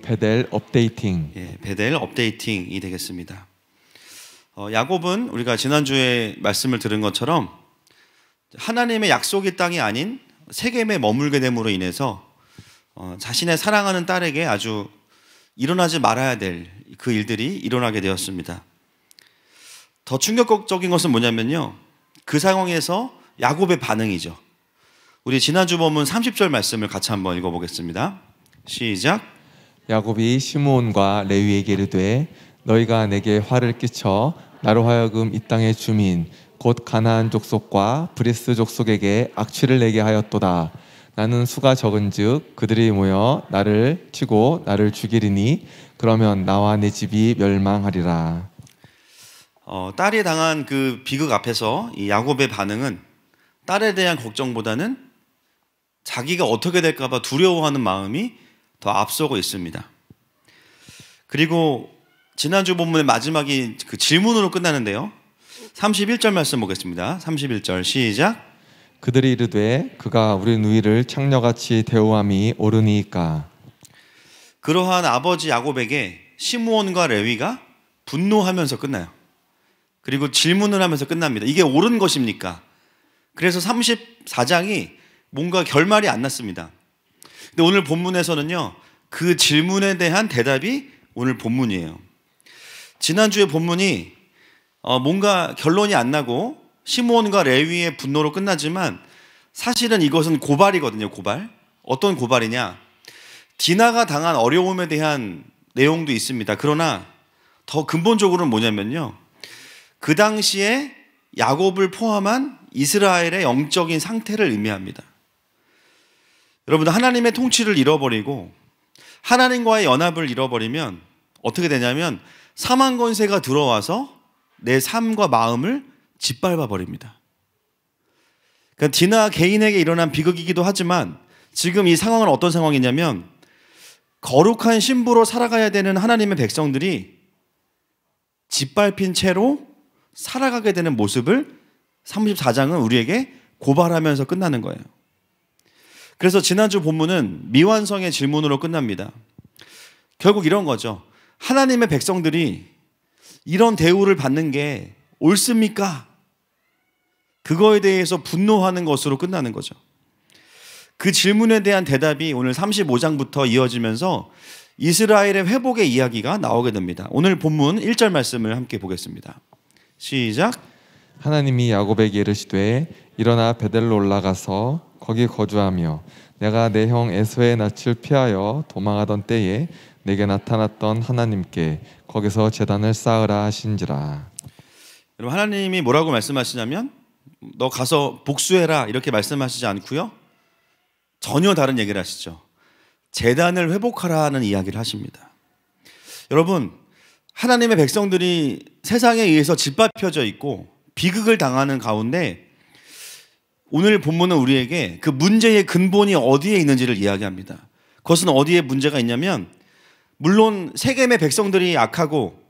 베델 업데이팅. 예, 베델 업데이팅이 되겠습니다. 야곱은 우리가 지난주에 말씀을 들은 것처럼 하나님의 약속의 땅이 아닌 세겜에 머물게 됨으로 인해서 자신의 사랑하는 딸에게 아주 일어나지 말아야 될 그 일들이 일어나게 되었습니다. 더 충격적인 것은 뭐냐면요, 그 상황에서 야곱의 반응이죠. 우리 지난주 본문 30절 말씀을 같이 한번 읽어보겠습니다. 시작. 야곱이 시므온과 레위에게 이르되 너희가 내게 화를 끼쳐 나로 하여금 이 땅의 주민 곧 가나안 족속과 브리스 족속에게 악취를 내게 하였도다. 나는 수가 적은즉 그들이 모여 나를 치고 나를 죽이리니 그러면 나와 내 집이 멸망하리라. 딸이 당한 그 비극 앞에서 이 야곱의 반응은 딸에 대한 걱정보다는 자기가 어떻게 될까 봐 두려워하는 마음이 더 앞서고 있습니다. 그리고 지난주 본문의 마지막이 그 질문으로 끝나는데요, 31절 말씀 보겠습니다. 31절 시작. 그들이 이르되 그가 우리 누이를 창녀같이 대우함이 옳으니까. 그러한 아버지 야곱에게 시므온과 레위가 분노하면서 끝나요. 그리고 질문을 하면서 끝납니다. 이게 옳은 것입니까? 그래서 34장이 뭔가 결말이 안 났습니다. 근데 오늘 본문에서는요, 그 질문에 대한 대답이 오늘 본문이에요. 지난주에 본문이 뭔가 결론이 안 나고 시므온과 레위의 분노로 끝나지만 사실은 이것은 고발이거든요. 고발. 어떤 고발이냐, 디나가 당한 어려움에 대한 내용도 있습니다. 그러나 더 근본적으로는 뭐냐면요, 그 당시에 야곱을 포함한 이스라엘의 영적인 상태를 의미합니다. 여러분, 하나님의 통치를 잃어버리고 하나님과의 연합을 잃어버리면 어떻게 되냐면 사망 권세가 들어와서 내 삶과 마음을 짓밟아 버립니다. 그러니까 디나 개인에게 일어난 비극이기도 하지만 지금 이 상황은 어떤 상황이냐면 거룩한 신부로 살아가야 되는 하나님의 백성들이 짓밟힌 채로 살아가게 되는 모습을 34장은 우리에게 고발하면서 끝나는 거예요. 그래서 지난주 본문은 미완성의 질문으로 끝납니다. 결국 이런 거죠. 하나님의 백성들이 이런 대우를 받는 게 옳습니까? 그거에 대해서 분노하는 것으로 끝나는 거죠. 그 질문에 대한 대답이 오늘 35장부터 이어지면서 이스라엘의 회복의 이야기가 나오게 됩니다. 오늘 본문 1절 말씀을 함께 보겠습니다. 시작. 하나님이 야곱에게 이르시되 일어나 베델로 올라가서 거기 거주하며 내가 내 형 에서의 낯을 피하여 도망하던 때에 내게 나타났던 하나님께 거기서 제단을 쌓으라 하신지라. 여러분, 하나님이 뭐라고 말씀하시냐면 너 가서 복수해라 이렇게 말씀하시지 않고요, 전혀 다른 얘기를 하시죠. 제단을 회복하라는 이야기를 하십니다. 여러분, 하나님의 백성들이 세상에 의해서 짓밟혀져 있고 비극을 당하는 가운데 오늘 본문은 우리에게 그 문제의 근본이 어디에 있는지를 이야기합니다. 그것은 어디에 문제가 있냐면, 물론 세겜의 백성들이 악하고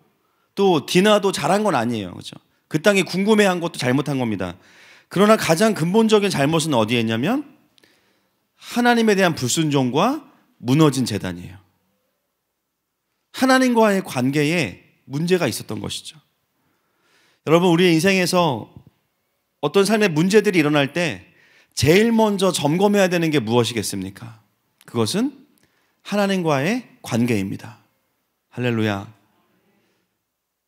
또 디나도 잘한 건 아니에요. 그렇죠? 그 땅이 궁금해한 것도 잘못한 겁니다. 그러나 가장 근본적인 잘못은 어디에 있냐면 하나님에 대한 불순종과 무너진 제단이에요. 하나님과의 관계에 문제가 있었던 것이죠. 여러분, 우리의 인생에서 어떤 삶의 문제들이 일어날 때 제일 먼저 점검해야 되는 게 무엇이겠습니까? 그것은 하나님과의 관계입니다. 할렐루야.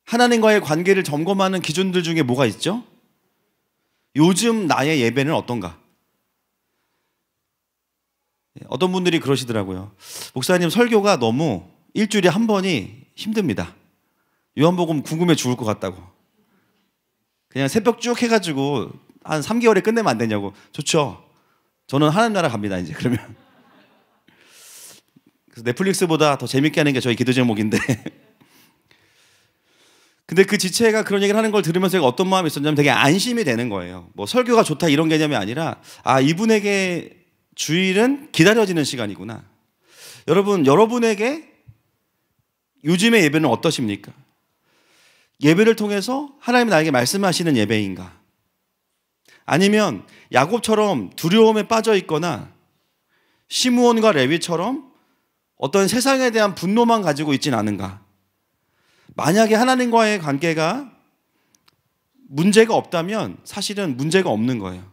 하나님과의 관계를 점검하는 기준들 중에 뭐가 있죠? 요즘 나의 예배는 어떤가? 어떤 분들이 그러시더라고요. 목사님, 설교가 너무 일주일에 한 번이 힘듭니다. 요한복음 궁금해 죽을 것 같다고. 그냥 새벽 쭉 해가지고 한 3개월에 끝내면 안 되냐고. 좋죠. 저는 하나님 나라 갑니다 이제. 그러면 그래서 넷플릭스보다 더 재밌게 하는 게 저희 기도 제목인데 근데 그 지체가 그런 얘기를 하는 걸 들으면서 제가 어떤 마음이 있었냐면 되게 안심이 되는 거예요. 뭐 설교가 좋다 이런 개념이 아니라, 아, 이분에게 주일은 기다려지는 시간이구나. 여러분, 여러분에게 요즘의 예배는 어떠십니까? 예배를 통해서 하나님이 나에게 말씀하시는 예배인가? 아니면 야곱처럼 두려움에 빠져 있거나 시므온과 레위처럼 어떤 세상에 대한 분노만 가지고 있진 않은가? 만약에 하나님과의 관계가 문제가 없다면 사실은 문제가 없는 거예요.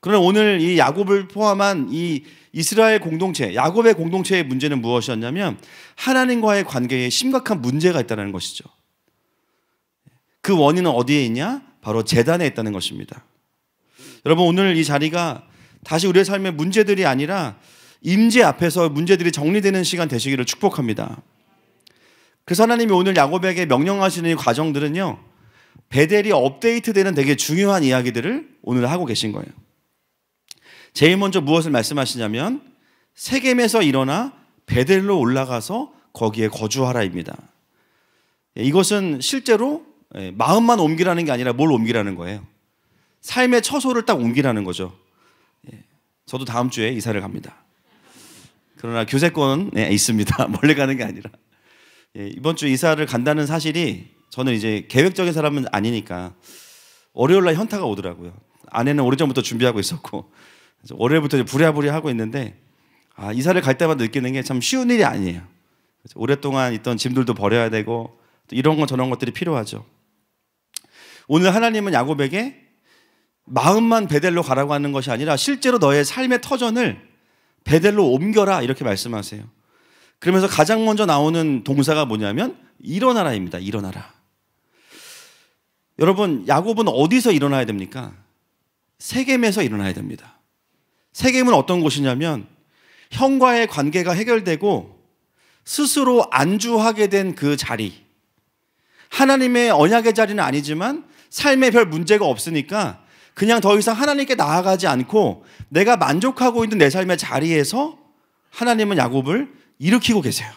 그러나 오늘 이 야곱을 포함한 이 이스라엘 공동체, 야곱의 공동체의 문제는 무엇이었냐면 하나님과의 관계에 심각한 문제가 있다는 것이죠. 그 원인은 어디에 있냐? 바로 제단에 있다는 것입니다. 여러분, 오늘 이 자리가 다시 우리의 삶의 문제들이 아니라 임재 앞에서 문제들이 정리되는 시간 되시기를 축복합니다. 그래서 하나님이 오늘 야곱에게 명령하시는 이 과정들은요, 베델이 업데이트되는 되게 중요한 이야기들을 오늘 하고 계신 거예요. 제일 먼저 무엇을 말씀하시냐면 세겜에서 일어나 베델로 올라가서 거기에 거주하라입니다. 이것은 실제로 마음만 옮기라는 게 아니라 뭘 옮기라는 거예요? 삶의 처소를 딱 옮기라는 거죠. 저도 다음 주에 이사를 갑니다. 그러나 교세권에 있습니다. 멀리 가는 게 아니라. 이번 주 이사를 간다는 사실이 저는 이제 계획적인 사람은 아니니까 월요일 날 현타가 오더라고요. 아내는 오래전부터 준비하고 있었고 월요일부터 이제 부랴부랴 하고 있는데 이사를 갈 때마다 느끼는 게 참 쉬운 일이 아니에요. 오랫동안 있던 짐들도 버려야 되고 또 이런 것 저런 것들이 필요하죠. 오늘 하나님은 야곱에게 마음만 베델로 가라고 하는 것이 아니라 실제로 너의 삶의 터전을 베델로 옮겨라 이렇게 말씀하세요. 그러면서 가장 먼저 나오는 동사가 뭐냐면 일어나라입니다. 일어나라. 여러분, 야곱은 어디서 일어나야 됩니까? 세겜에서 일어나야 됩니다. 세겜은 어떤 곳이냐면 형과의 관계가 해결되고 스스로 안주하게 된 그 자리, 하나님의 언약의 자리는 아니지만 삶에 별 문제가 없으니까 그냥 더 이상 하나님께 나아가지 않고 내가 만족하고 있는 내 삶의 자리에서 하나님은 야곱을 일으키고 계세요.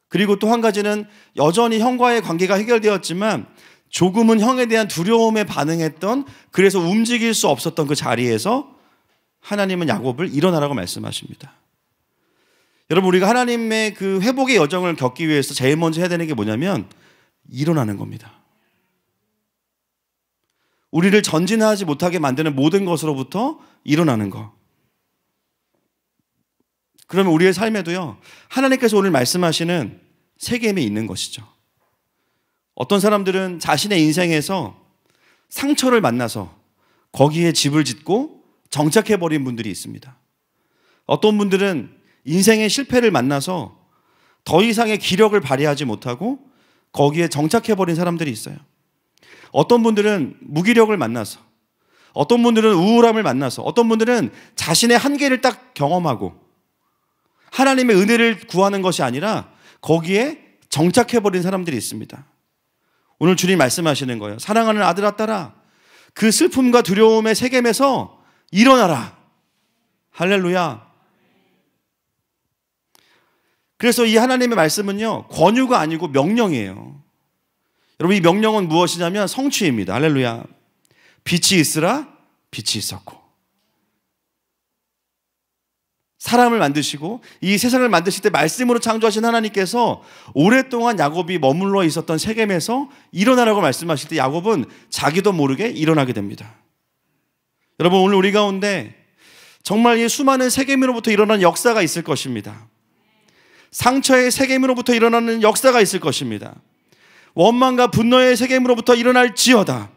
그리고 또 한 가지는 여전히 형과의 관계가 해결되었지만 조금은 형에 대한 두려움에 반응했던, 그래서 움직일 수 없었던 그 자리에서 하나님은 야곱을 일어나라고 말씀하십니다. 여러분, 우리가 하나님의 그 회복의 여정을 겪기 위해서 제일 먼저 해야 되는 게 뭐냐면 일어나는 겁니다. 우리를 전진하지 못하게 만드는 모든 것으로부터 일어나는 것. 그러면 우리의 삶에도요, 하나님께서 오늘 말씀하시는 세겜에 있는 것이죠. 어떤 사람들은 자신의 인생에서 상처를 만나서 거기에 집을 짓고 정착해버린 분들이 있습니다. 어떤 분들은 인생의 실패를 만나서 더 이상의 기력을 발휘하지 못하고 거기에 정착해버린 사람들이 있어요. 어떤 분들은 무기력을 만나서, 어떤 분들은 우울함을 만나서, 어떤 분들은 자신의 한계를 딱 경험하고 하나님의 은혜를 구하는 것이 아니라 거기에 정착해버린 사람들이 있습니다. 오늘 주님 말씀하시는 거예요. 사랑하는 아들아 딸아, 그 슬픔과 두려움의 세겜에서 일어나라. 할렐루야. 그래서 이 하나님의 말씀은요, 권유가 아니고 명령이에요. 여러분, 이 명령은 무엇이냐면 성취입니다. 할렐루야. 빛이 있으라, 빛이 있었고. 사람을 만드시고 이 세상을 만드실 때 말씀으로 창조하신 하나님께서 오랫동안 야곱이 머물러 있었던 세겜에서 일어나라고 말씀하실 때 야곱은 자기도 모르게 일어나게 됩니다. 여러분, 오늘 우리 가운데 정말 이 수많은 세겜으로부터 일어나는 역사가 있을 것입니다. 상처의 세겜으로부터 일어나는 역사가 있을 것입니다. 원망과 분노의 세겜으로부터 일어날지어다.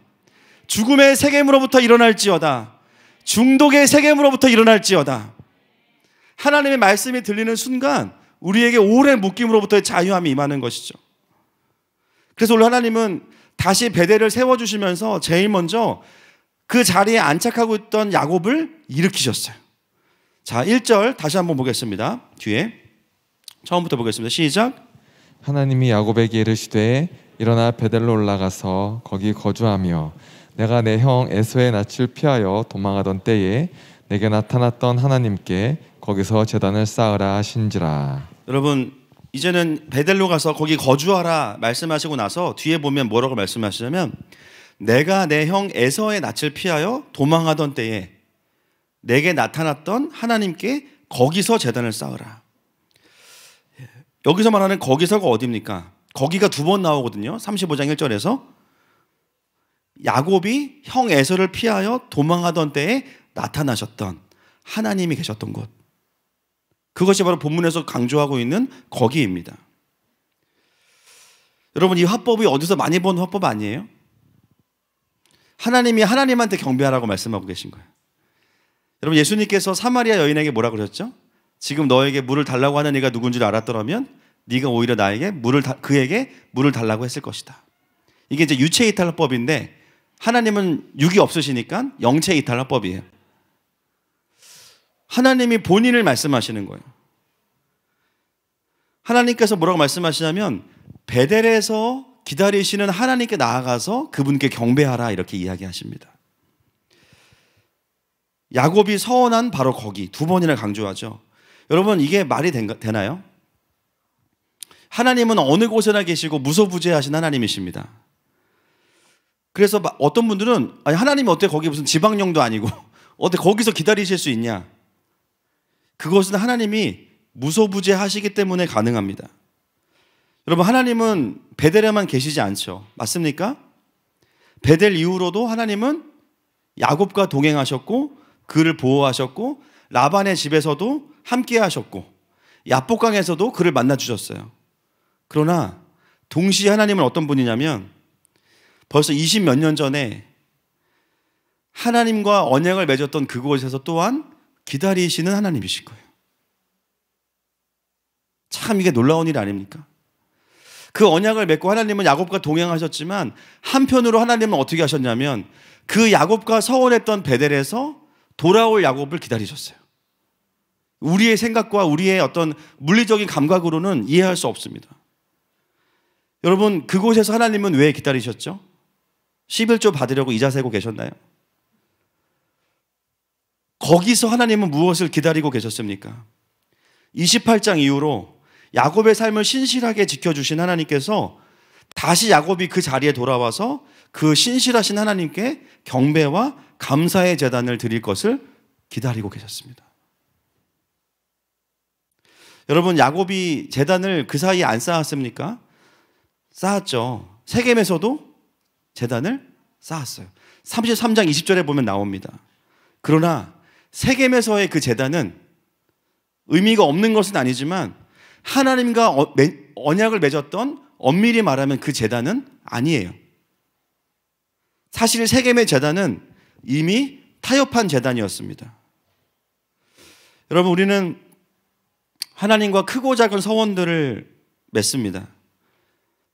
죽음의 세겜으로부터 일어날지어다. 중독의 세겜으로부터 일어날지어다. 하나님의 말씀이 들리는 순간 우리에게 오랜 묶임으로부터의 자유함이 임하는 것이죠. 그래서 오늘 하나님은 다시 베델을 세워주시면서 제일 먼저 그 자리에 안착하고 있던 야곱을 일으키셨어요. 자, 1절 다시 한번 보겠습니다. 뒤에 처음부터 보겠습니다. 시작. 하나님이 야곱에게 이르시되 일어나 베델로 올라가서 거기 거주하며 내가 내 형 에서의 낯을 피하여 도망하던 때에 내게 나타났던 하나님께 거기서 제단을 쌓으라 하신지라. 여러분, 이제는 베델로 가서 거기 거주하라 말씀하시고 나서 뒤에 보면 뭐라고 말씀하시냐면 내가 내 형 에서의 낯을 피하여 도망하던 때에 내게 나타났던 하나님께 거기서 제단을 쌓으라. 여기서 말하는 거기서가 어디입니까? 거기가 두 번 나오거든요. 35장 1절에서 야곱이 형 에서를 피하여 도망하던 때에 나타나셨던 하나님이 계셨던 곳. 그것이 바로 본문에서 강조하고 있는 거기입니다. 여러분, 이 화법이 어디서 많이 본 화법 아니에요? 하나님이 하나님한테 경배하라고 말씀하고 계신 거예요. 여러분, 예수님께서 사마리아 여인에게 뭐라 그러셨죠? 지금 너에게 물을 달라고 하는 이가 누군지를 알았더라면 네가 오히려 그에게 물을 달라고 했을 것이다. 이게 이제 유체 이탈화법인데, 하나님은 육이 없으시니까 영체 이탈화법이에요. 하나님이 본인을 말씀하시는 거예요. 하나님께서 뭐라고 말씀하시냐면 베델에서 기다리시는 하나님께 나아가서 그분께 경배하라, 이렇게 이야기하십니다. 야곱이 서원한 바로 거기 두 번이나 강조하죠. 여러분, 이게 말이 되나요? 하나님은 어느 곳에나 계시고 무소부재하신 하나님이십니다. 그래서 어떤 분들은 아니, 하나님이 어때 거기 무슨 지방령도 아니고 어때 거기서 기다리실 수 있냐? 그것은 하나님이 무소부재하시기 때문에 가능합니다. 여러분, 하나님은 베델에만 계시지 않죠. 맞습니까? 베델 이후로도 하나님은 야곱과 동행하셨고 그를 보호하셨고 라반의 집에서도 함께 하셨고 야복강에서도 그를 만나 주셨어요. 그러나 동시에 하나님은 어떤 분이냐면 벌써 20몇 년 전에 하나님과 언약을 맺었던 그곳에서 또한 기다리시는 하나님이신 거예요. 참 이게 놀라운 일 아닙니까? 그 언약을 맺고 하나님은 야곱과 동행하셨지만 한편으로 하나님은 어떻게 하셨냐면 그 야곱과 서원했던 베델에서 돌아올 야곱을 기다리셨어요. 우리의 생각과 우리의 어떤 물리적인 감각으로는 이해할 수 없습니다. 여러분, 그곳에서 하나님은 왜 기다리셨죠? 11조 받으려고 이자 세고 계셨나요? 거기서 하나님은 무엇을 기다리고 계셨습니까? 28장 이후로 야곱의 삶을 신실하게 지켜주신 하나님께서 다시 야곱이 그 자리에 돌아와서 그 신실하신 하나님께 경배와 감사의 제단을 드릴 것을 기다리고 계셨습니다. 여러분, 야곱이 제단을 그 사이에 안 쌓았습니까? 쌓았죠. 세겜에서도 제단을 쌓았어요. 33장 20절에 보면 나옵니다. 그러나 세겜에서의 그 제단은 의미가 없는 것은 아니지만 하나님과 언약을 맺었던, 엄밀히 말하면 그 제단은 아니에요. 사실 세겜의 제단은 이미 타협한 제단이었습니다. 여러분, 우리는 하나님과 크고 작은 서원들을 맺습니다.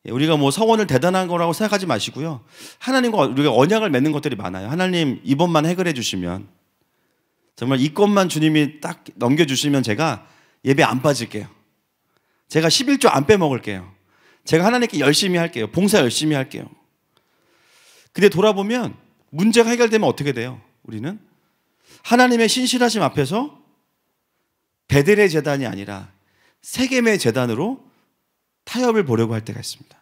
우리가 뭐 서원을 대단한 거라고 생각하지 마시고요. 하나님과 우리가 언약을 맺는 것들이 많아요. 하나님 이번만 해결해 주시면, 정말 이 것만 주님이 딱 넘겨주시면 제가 예배 안 빠질게요. 제가 11조 안 빼먹을게요. 제가 하나님께 열심히 할게요. 봉사 열심히 할게요. 근데 돌아보면 문제가 해결되면 어떻게 돼요? 우리는 하나님의 신실하심 앞에서 베델의 제단이 아니라 세겜의 제단으로 타협을 보려고 할 때가 있습니다.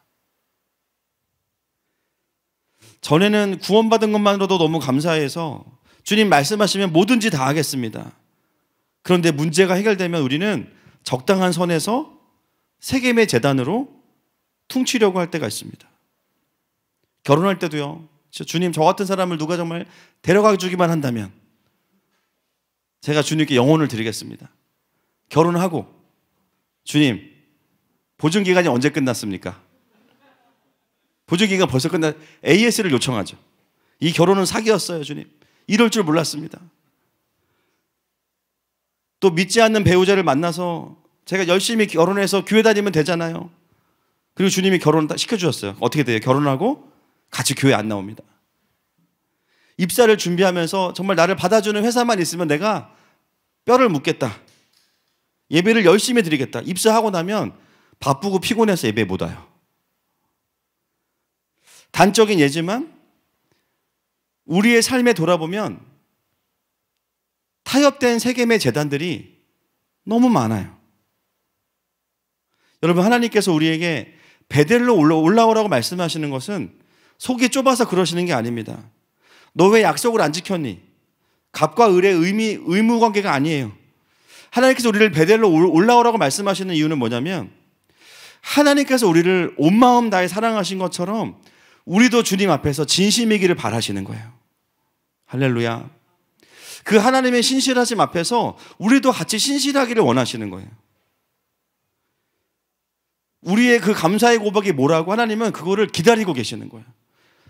전에는 구원받은 것만으로도 너무 감사해서 주님 말씀하시면 뭐든지 다 하겠습니다. 그런데 문제가 해결되면 우리는 적당한 선에서 세겜의 제단으로 퉁치려고 할 때가 있습니다. 결혼할 때도요. 주님, 저 같은 사람을 누가 정말 데려가 주기만 한다면 제가 주님께 영혼을 드리겠습니다. 결혼하고 주님, 보증기간이 언제 끝났습니까? 보증기간 벌써 끝났. AS를 요청하죠. 이 결혼은 사기였어요, 주님. 이럴 줄 몰랐습니다. 또 믿지 않는 배우자를 만나서 제가 열심히 결혼해서 교회 다니면 되잖아요. 그리고 주님이 결혼을 다 시켜주셨어요. 어떻게 돼요? 결혼하고 같이 교회 안 나옵니다. 입사를 준비하면서 정말 나를 받아주는 회사만 있으면 내가 뼈를 묻겠다. 예배를 열심히 드리겠다. 입사하고 나면 바쁘고 피곤해서 예배 못 와요. 단적인 예지만 우리의 삶에 돌아보면 타협된 세겜의 제단들이 너무 많아요. 여러분, 하나님께서 우리에게 베델로 올라오라고 말씀하시는 것은 속이 좁아서 그러시는 게 아닙니다. 너 왜 약속을 안 지켰니? 갑과 을의 의무 관계가 아니에요. 하나님께서 우리를 베델로 올라오라고 말씀하시는 이유는 뭐냐면 하나님께서 우리를 온 마음 다해 사랑하신 것처럼 우리도 주님 앞에서 진심이기를 바라시는 거예요. 할렐루야. 그 하나님의 신실하심 앞에서 우리도 같이 신실하기를 원하시는 거예요. 우리의 그 감사의 고백이 뭐라고 하나님은 그거를 기다리고 계시는 거예요.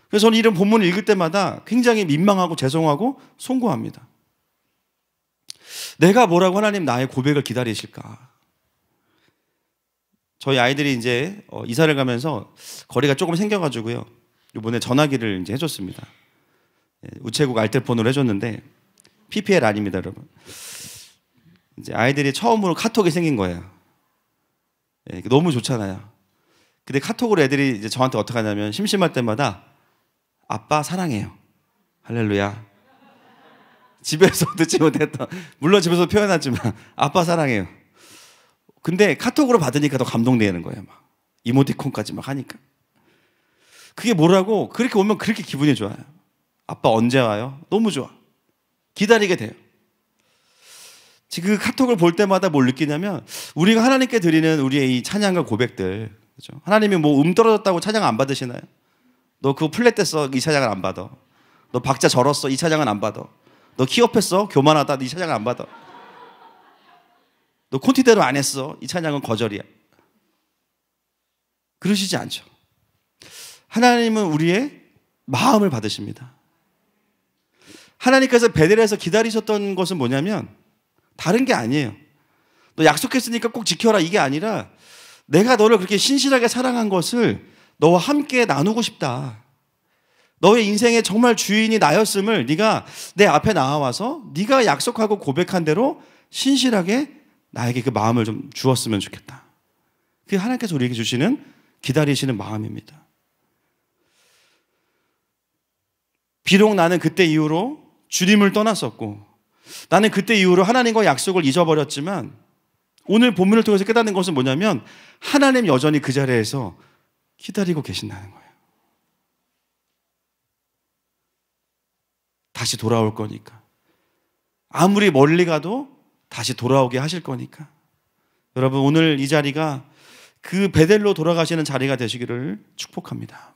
그래서 저는 이런 본문을 읽을 때마다 굉장히 민망하고 죄송하고 송구합니다. 내가 뭐라고 하나님 나의 고백을 기다리실까? 저희 아이들이 이제 이사를 가면서 거리가 조금 생겨가지고요. 이번에 전화기를 이제 해줬습니다. 우체국 알뜰폰으로 해줬는데 PPL 아닙니다, 여러분. 이제 아이들이 처음으로 카톡이 생긴 거예요. 너무 좋잖아요. 근데 카톡으로 애들이 이제 저한테 어떻게 하냐면 심심할 때마다 아빠 사랑해요. 할렐루야. 집에서 듣지 못했던, 물론 집에서 표현하지만 아빠 사랑해요. 근데 카톡으로 받으니까 더 감동되는 거예요. 막 이모티콘까지 막 하니까. 그게 뭐라고? 그렇게 오면 그렇게 기분이 좋아요. 아빠 언제 와요? 너무 좋아. 기다리게 돼요. 지금 그 카톡을 볼 때마다 뭘 느끼냐면 우리가 하나님께 드리는 우리의 이 찬양과 고백들, 그렇죠? 하나님이 뭐 떨어졌다고 찬양 안 받으시나요? 너 그거 플랫 됐어, 이 찬양을 안 받아. 너 박자 절었어, 이 찬양은 안 받아. 너 키업했어, 교만하다, 이 찬양을 안 받아. 너 콘티대로 안 했어, 이 찬양은 거절이야. 그러시지 않죠. 하나님은 우리의 마음을 받으십니다. 하나님께서 베델에서 기다리셨던 것은 뭐냐면 다른 게 아니에요. 너 약속했으니까 꼭 지켜라, 이게 아니라 내가 너를 그렇게 신실하게 사랑한 것을 너와 함께 나누고 싶다. 너의 인생의 정말 주인이 나였음을 네가 내 앞에 나와서 네가 약속하고 고백한 대로 신실하게 나에게 그 마음을 좀 주었으면 좋겠다. 그게 하나님께서 우리에게 주시는 기다리시는 마음입니다. 비록 나는 그때 이후로 주님을 떠났었고 나는 그때 이후로 하나님과 약속을 잊어버렸지만 오늘 본문을 통해서 깨닫는 것은 뭐냐면 하나님 여전히 그 자리에서 기다리고 계신다는 거예요. 다시 돌아올 거니까. 아무리 멀리 가도 다시 돌아오게 하실 거니까. 여러분, 오늘 이 자리가 그 베델로 돌아가시는 자리가 되시기를 축복합니다.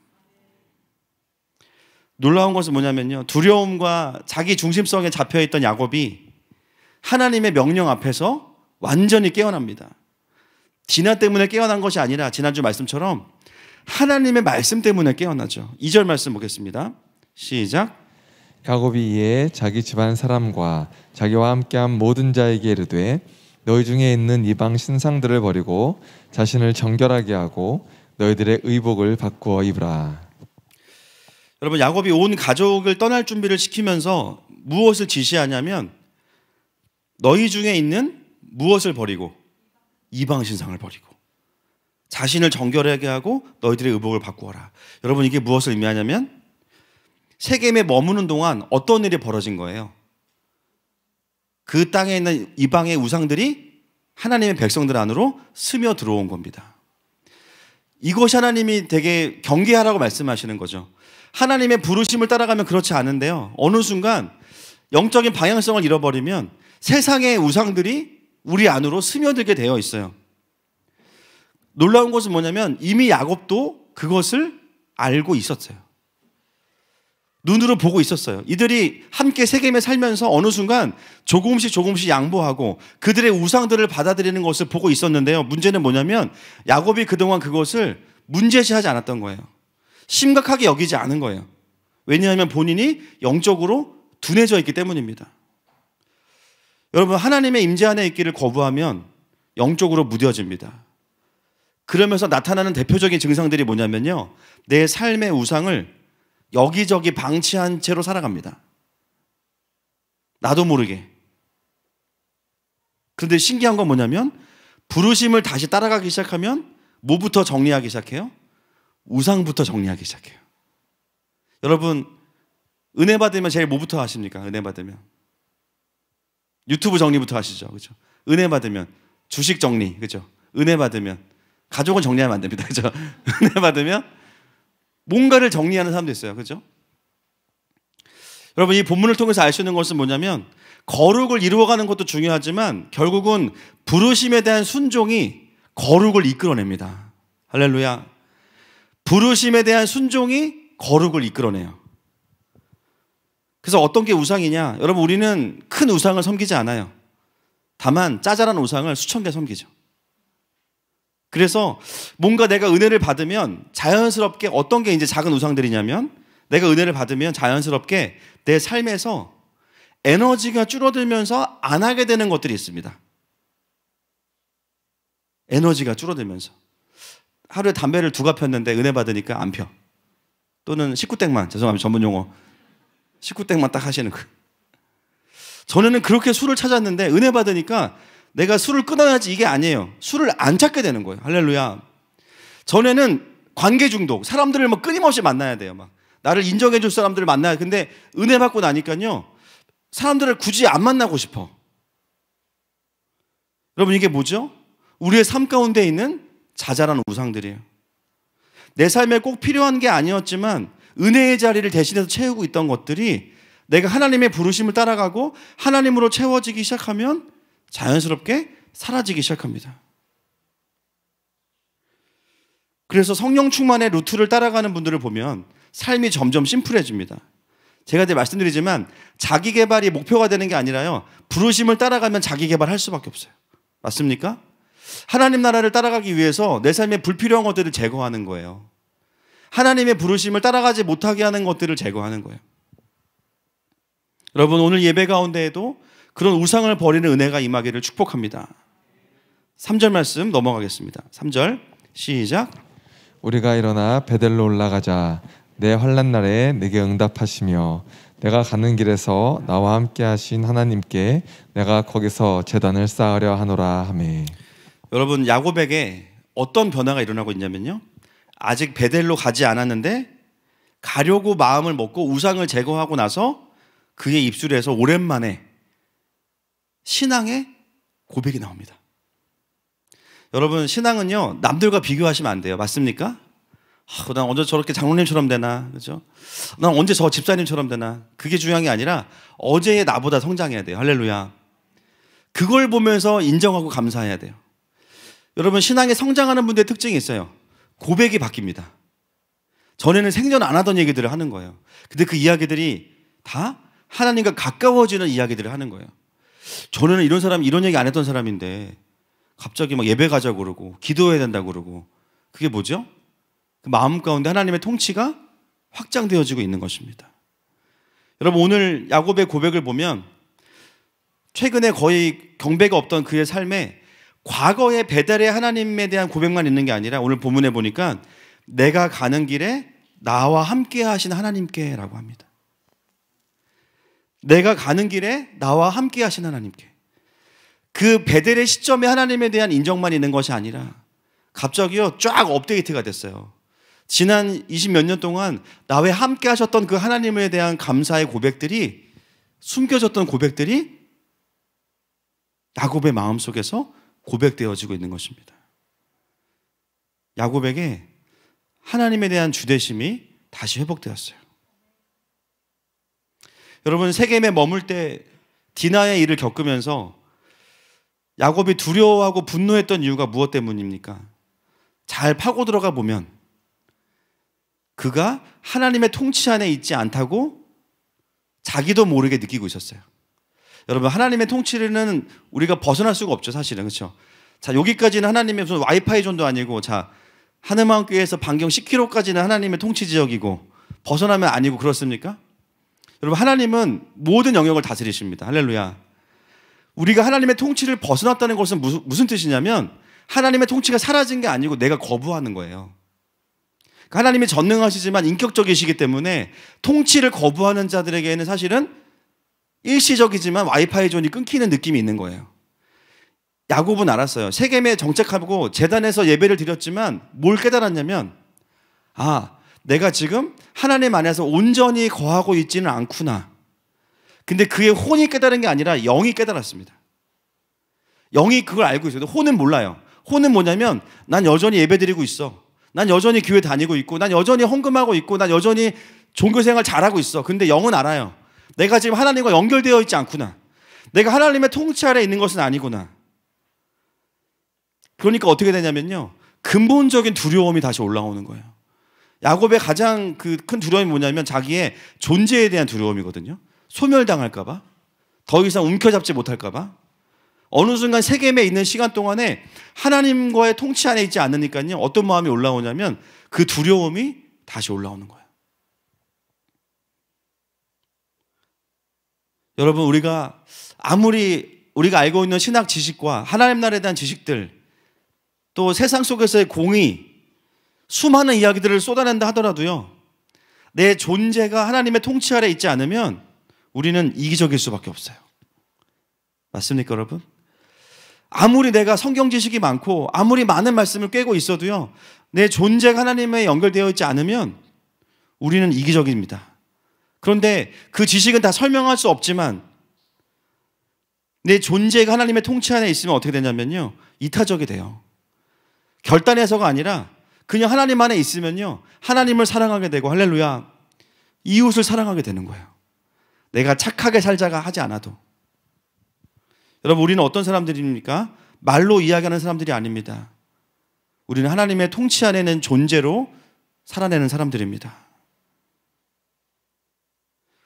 놀라운 것은 뭐냐면요, 두려움과 자기 중심성에 잡혀있던 야곱이 하나님의 명령 앞에서 완전히 깨어납니다. 디나 때문에 깨어난 것이 아니라 지난주 말씀처럼 하나님의 말씀 때문에 깨어나죠. 2절 말씀 보겠습니다. 시작. 야곱이 이에 자기 집안 사람과 자기와 함께한 모든 자에게 이르되 너희 중에 있는 이방 신상들을 버리고 자신을 정결하게 하고 너희들의 의복을 바꾸어 입으라. 여러분, 야곱이 온 가족을 떠날 준비를 시키면서 무엇을 지시하냐면 너희 중에 있는 무엇을 버리고 이방 신상을 버리고 자신을 정결하게 하고 너희들의 의복을 바꾸어라. 여러분, 이게 무엇을 의미하냐면 세겜에 머무는 동안 어떤 일이 벌어진 거예요? 그 땅에 있는 이방의 우상들이 하나님의 백성들 안으로 스며 들어온 겁니다. 이것이 하나님이 되게 경계하라고 말씀하시는 거죠. 하나님의 부르심을 따라가면 그렇지 않은데요, 어느 순간 영적인 방향성을 잃어버리면 세상의 우상들이 우리 안으로 스며들게 되어 있어요. 놀라운 것은 뭐냐면 이미 야곱도 그것을 알고 있었어요. 눈으로 보고 있었어요. 이들이 함께 세겜에 살면서 어느 순간 조금씩 양보하고 그들의 우상들을 받아들이는 것을 보고 있었는데요, 문제는 뭐냐면 야곱이 그동안 그것을 문제시하지 않았던 거예요. 심각하게 여기지 않은 거예요. 왜냐하면 본인이 영적으로 둔해져 있기 때문입니다. 여러분, 하나님의 임재 안에 있기를 거부하면 영적으로 무뎌집니다. 그러면서 나타나는 대표적인 증상들이 뭐냐면요, 내 삶의 우상을 여기저기 방치한 채로 살아갑니다. 나도 모르게. 그런데 신기한 건 뭐냐면 부르심을 다시 따라가기 시작하면 뭐부터 정리하기 시작해요? 우상부터 정리하기 시작해요. 여러분, 은혜 받으면 제일 뭐부터 하십니까? 은혜 받으면 유튜브 정리부터 하시죠, 그렇죠? 은혜 받으면 주식 정리, 그렇죠? 은혜 받으면 가족은 정리하면 안 됩니다, 그렇죠? 은혜 받으면 뭔가를 정리하는 사람도 있어요, 그렇죠? 여러분, 이 본문을 통해서 알 수 있는 것은 뭐냐면 거룩을 이루어가는 것도 중요하지만 결국은 부르심에 대한 순종이 거룩을 이끌어냅니다. 할렐루야. 부르심에 대한 순종이 거룩을 이끌어내요. 그래서 어떤 게 우상이냐? 여러분, 우리는 큰 우상을 섬기지 않아요. 다만 짜잘한 우상을 수천 개 섬기죠. 그래서 뭔가 내가 은혜를 받으면 자연스럽게 어떤 게 이제 작은 우상들이냐면, 내가 은혜를 받으면 자연스럽게 내 삶에서 에너지가 줄어들면서 안 하게 되는 것들이 있습니다. 에너지가 줄어들면서. 하루에 담배를 2갑 폈는데 은혜 받으니까 안 펴. 또는 19땡만, 죄송합니다, 전문 용어. 19땡만 딱 하시는 거예요. 전에는 그렇게 술을 찾았는데 은혜 받으니까 내가 술을 끊어야지 이게 아니에요. 술을 안 찾게 되는 거예요. 할렐루야. 전에는 관계 중독, 사람들을 막 끊임없이 만나야 돼요. 막 나를 인정해 줄 사람들을 만나야. 근데 은혜 받고 나니까요, 사람들을 굳이 안 만나고 싶어. 여러분, 이게 뭐죠? 우리의 삶 가운데 있는 자잘한 우상들이에요. 내 삶에 꼭 필요한 게 아니었지만 은혜의 자리를 대신해서 채우고 있던 것들이 내가 하나님의 부르심을 따라가고 하나님으로 채워지기 시작하면 자연스럽게 사라지기 시작합니다. 그래서 성령 충만의 루트를 따라가는 분들을 보면 삶이 점점 심플해집니다. 제가 이제 말씀드리지만 자기 개발이 목표가 되는 게 아니라요, 부르심을 따라가면 자기 개발할 수밖에 없어요. 맞습니까? 하나님 나라를 따라가기 위해서 내 삶에 불필요한 것들을 제거하는 거예요. 하나님의 부르심을 따라가지 못하게 하는 것들을 제거하는 거예요. 여러분, 오늘 예배 가운데에도 그런 우상을 버리는 은혜가 임하기를 축복합니다. 3절 말씀 넘어가겠습니다. 3절 시작. 우리가 일어나 베델로 올라가자. 내 환난 날에 내게 응답하시며 내가 가는 길에서 나와 함께 하신 하나님께 내가 거기서 제단을 쌓으려 하노라 하매. 여러분, 야곱에게 어떤 변화가 일어나고 있냐면요, 아직 베델로 가지 않았는데 가려고 마음을 먹고 우상을 제거하고 나서 그의 입술에서 오랜만에 신앙의 고백이 나옵니다. 여러분, 신앙은요, 남들과 비교하시면 안 돼요. 맞습니까? 난 언제 저렇게 장로님처럼 되나, 그죠? 난 언제 저 집사님처럼 되나. 그게 중요한 게 아니라 어제의 나보다 성장해야 돼요. 할렐루야. 그걸 보면서 인정하고 감사해야 돼요. 여러분, 신앙에 성장하는 분들의 특징이 있어요. 고백이 바뀝니다. 전에는 생전 안 하던 얘기들을 하는 거예요. 근데 그 이야기들이 다 하나님과 가까워지는 이야기들을 하는 거예요. 전에는 이런 사람이 이런 얘기 안 했던 사람인데 갑자기 막 예배 가자고 그러고 기도해야 된다고 그러고, 그게 뭐죠? 그 마음 가운데 하나님의 통치가 확장되어지고 있는 것입니다. 여러분, 오늘 야곱의 고백을 보면 최근에 거의 경배가 없던 그의 삶에 과거의 베델의 하나님에 대한 고백만 있는 게 아니라 오늘 본문에 보니까 내가 가는 길에 나와 함께 하신 하나님께 라고 합니다. 내가 가는 길에 나와 함께 하신 하나님께. 그 베델의 시점에 하나님에 대한 인정만 있는 것이 아니라 갑자기요, 쫙 업데이트가 됐어요. 지난 20몇 년 동안 나와 함께 하셨던 그 하나님에 대한 감사의 고백들이, 숨겨졌던 고백들이 야곱의 마음속에서 고백되어지고 있는 것입니다. 야곱에게 하나님에 대한 주대심이 다시 회복되었어요. 여러분, 세겜에 머물 때 디나의 일을 겪으면서 야곱이 두려워하고 분노했던 이유가 무엇 때문입니까? 잘 파고 들어가 보면 그가 하나님의 통치 안에 있지 않다고 자기도 모르게 느끼고 있었어요. 여러분, 하나님의 통치는 우리가 벗어날 수가 없죠, 사실은. 그렇죠? 자, 여기까지는 하나님의 무슨 와이파이 존도 아니고, 자, 하늘마음교회에서 반경 10km까지는 하나님의 통치 지역이고 벗어나면 아니고, 그렇습니까? 여러분, 하나님은 모든 영역을 다스리십니다. 할렐루야. 우리가 하나님의 통치를 벗어났다는 것은 무슨 뜻이냐면 하나님의 통치가 사라진 게 아니고 내가 거부하는 거예요. 하나님이 전능하시지만 인격적이시기 때문에 통치를 거부하는 자들에게는 사실은 일시적이지만 와이파이 존이 끊기는 느낌이 있는 거예요. 야곱은 알았어요. 세겜에 정착하고 제단에서 예배를 드렸지만 뭘 깨달았냐면, 내가 지금 하나님 안에서 온전히 거하고 있지는 않구나. 근데 그의 혼이 깨달은 게 아니라 영이 깨달았습니다. 영이 그걸 알고 있어요. 혼은 몰라요. 혼은 뭐냐면 난 여전히 예배드리고 있어. 난 여전히 교회 다니고 있고, 난 여전히 헌금하고 있고, 난 여전히 종교생활 잘하고 있어. 근데 영은 알아요. 내가 지금 하나님과 연결되어 있지 않구나. 내가 하나님의 통치 아래 있는 것은 아니구나. 그러니까 어떻게 되냐면요, 근본적인 두려움이 다시 올라오는 거예요. 야곱의 가장 큰 두려움이 뭐냐면 자기의 존재에 대한 두려움이거든요. 소멸당할까봐, 더 이상 움켜잡지 못할까봐, 어느 순간 세겜에 있는 시간 동안에 하나님과의 통치 안에 있지 않으니까요, 어떤 마음이 올라오냐면 그 두려움이 다시 올라오는 거예요. 여러분, 우리가 아무리 우리가 알고 있는 신학 지식과 하나님 나라에 대한 지식들, 또 세상 속에서의 공의, 수많은 이야기들을 쏟아낸다 하더라도요, 내 존재가 하나님의 통치 아래 있지 않으면 우리는 이기적일 수밖에 없어요. 맞습니까, 여러분? 아무리 내가 성경 지식이 많고 아무리 많은 말씀을 꿰고 있어도요, 내 존재가 하나님에 연결되어 있지 않으면 우리는 이기적입니다. 그런데 그 지식은 다 설명할 수 없지만 내 존재가 하나님의 통치 안에 있으면 어떻게 되냐면요, 이타적이 돼요. 결단해서가 아니라 그냥 하나님 안에 있으면요, 하나님을 사랑하게 되고, 할렐루야, 이웃을 사랑하게 되는 거예요. 내가 착하게 살자가 하지 않아도. 여러분, 우리는 어떤 사람들입니까? 말로 이야기하는 사람들이 아닙니다. 우리는 하나님의 통치 안에 있는 존재로 살아내는 사람들입니다.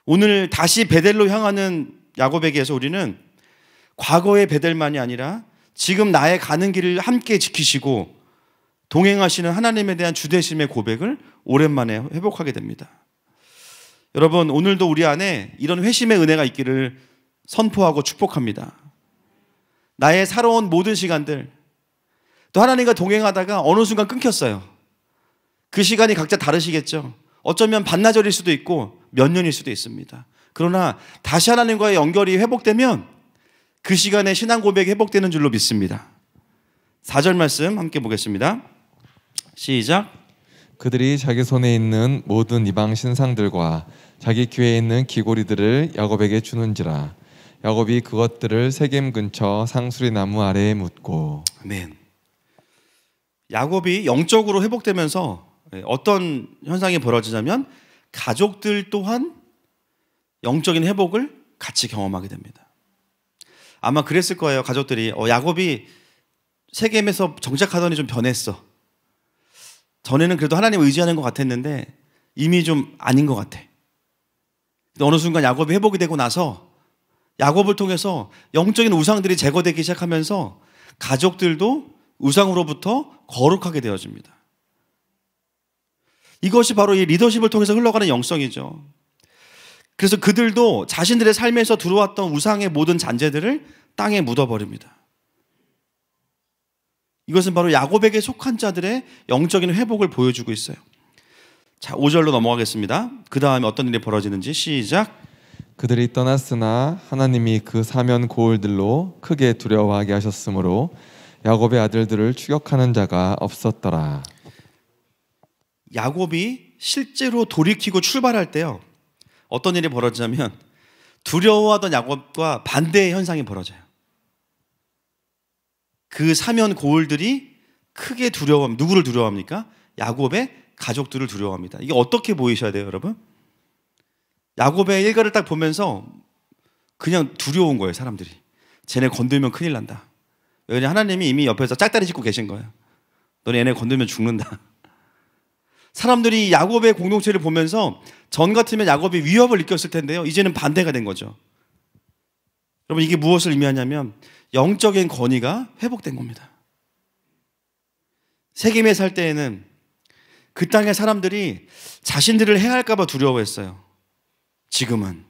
오늘 다시 베델로 향하는 야곱에게서 우리는 과거의 베델만이 아니라 지금 나의 가는 길을 함께 지키시고 동행하시는 하나님에 대한 주되심의 고백을 오랜만에 회복하게 됩니다. 여러분, 오늘도 우리 안에 이런 회심의 은혜가 있기를 선포하고 축복합니다. 나의 살아온 모든 시간들, 또 하나님과 동행하다가 어느 순간 끊겼어요. 그 시간이 각자 다르시겠죠. 어쩌면 반나절일 수도 있고 몇 년일 수도 있습니다. 그러나 다시 하나님과의 연결이 회복되면 그 시간에 신앙 고백이 회복되는 줄로 믿습니다. 4절 말씀 함께 보겠습니다. 시작. 그들이 자기 손에 있는 모든 이방 신상들과 자기 귀에 있는 귀고리들을 야곱에게 주는지라. 야곱이 그것들을 세겜 근처 상수리 나무 아래에 묻고. 아멘. 야곱이 영적으로 회복되면서 어떤 현상이 벌어지냐면 가족들 또한 영적인 회복을 같이 경험하게 됩니다. 아마 그랬을 거예요. 가족들이 야곱이 세겜에서 정착하더니 좀 변했어. 전에는 그래도 하나님 의지하는 것 같았는데 이미 좀 아닌 것 같아. 어느 순간 야곱이 회복이 되고 나서 야곱을 통해서 영적인 우상들이 제거되기 시작하면서 가족들도 우상으로부터 거룩하게 되어집니다. 이것이 바로 이 리더십을 통해서 흘러가는 영성이죠. 그래서 그들도 자신들의 삶에서 들어왔던 우상의 모든 잔재들을 땅에 묻어버립니다. 이것은 바로 야곱에게 속한 자들의 영적인 회복을 보여주고 있어요. 자, 5절로 넘어가겠습니다. 그 다음에 어떤 일이 벌어지는지 시작. 그들이 떠났으나 하나님이 그 사면 고을들로 크게 두려워하게 하셨으므로 야곱의 아들들을 추격하는 자가 없었더라. 야곱이 실제로 돌이키고 출발할 때요, 어떤 일이 벌어지냐면 두려워하던 야곱과 반대의 현상이 벌어져요. 그 사면 고을들이 크게 두려워합니다. 누구를 두려워합니까? 야곱의 가족들을 두려워합니다. 이게 어떻게 보이셔야 돼요, 여러분? 야곱의 일가를 딱 보면서 그냥 두려운 거예요, 사람들이. 쟤네 건들면 큰일 난다. 왜냐하면 하나님이 이미 옆에서 짝다리 짚고 계신 거예요. 너네 얘네 건들면 죽는다. 사람들이 야곱의 공동체를 보면서 전 같으면 야곱이 위협을 느꼈을 텐데요, 이제는 반대가 된 거죠. 여러분, 이게 무엇을 의미하냐면 영적인 권위가 회복된 겁니다. 세겜에 살 때에는 그 땅의 사람들이 자신들을 해할까 봐 두려워했어요. 지금은